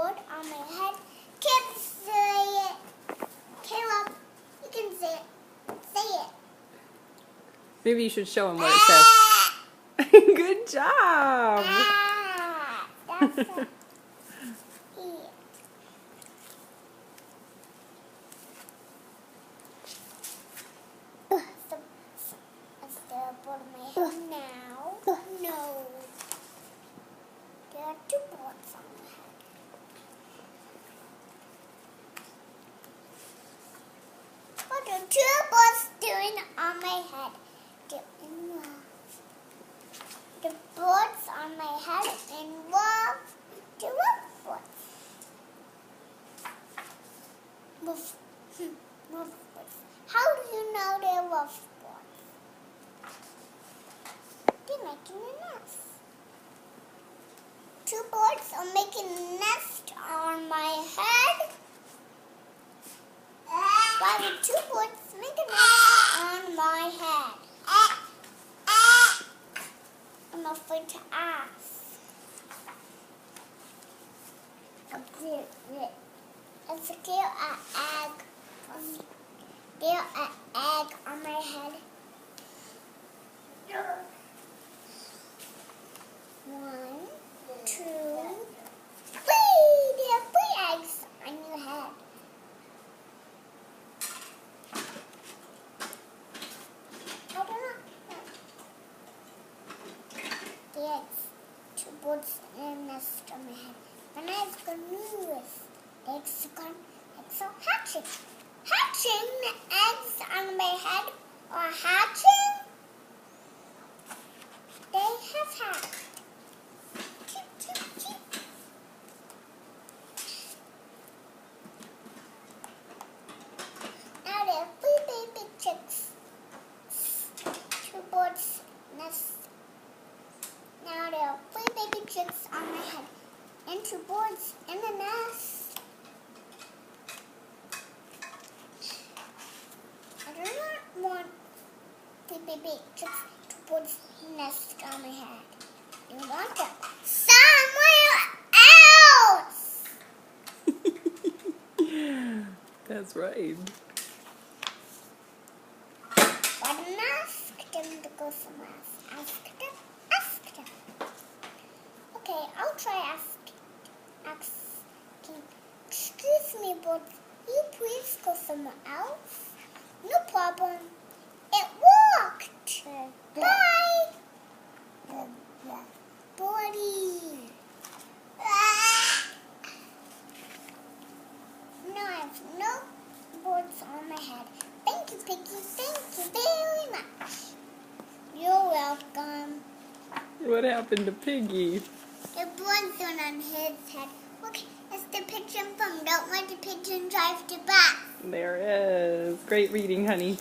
board on my head. Can't say it. Caleb, you can say it. Say it. Maybe you should show him what it says. Good job. That's it. Is there a board on my head now? No. There are two boards on my head. What are two boards doing on my head? The boards on my head involve the rough boards. Rough boards. How do you know they're rough boards? They're making a nest. Two boards are making a nest on my head. Why would two boards make a nest on my head? I'm afraid to ask. Is there an egg? There an egg on my head? One, two, three. There are 3 eggs on your head. I don't know. There's 2 birds in a nest on my head. When I was going to news, the eggs are hatching. Hatching? The eggs on my head are hatching? They have hatched. Cheep, cheep, cheep. Now there are 3 baby chicks. 2 birds nest. Now there are 3 baby chicks on my head and 2 birds in the nest. I do not want 3 baby chicks, 2 birds nest on my head. I want them somewhere else. That's right. But don't ask them to go somewhere else. Ask them. Ask them. Okay, I'll try asking. Excuse me, but will you please go somewhere else? No problem. It worked. Bye. Birdie. Now I have no boards on my head. Thank you, Piggy. Thank you very much. You're welcome. What happened to Piggy? The boards are on his head. Look, it's the pigeon from Don't Let the Pigeon Drive the Bus. There is. Great reading, honey.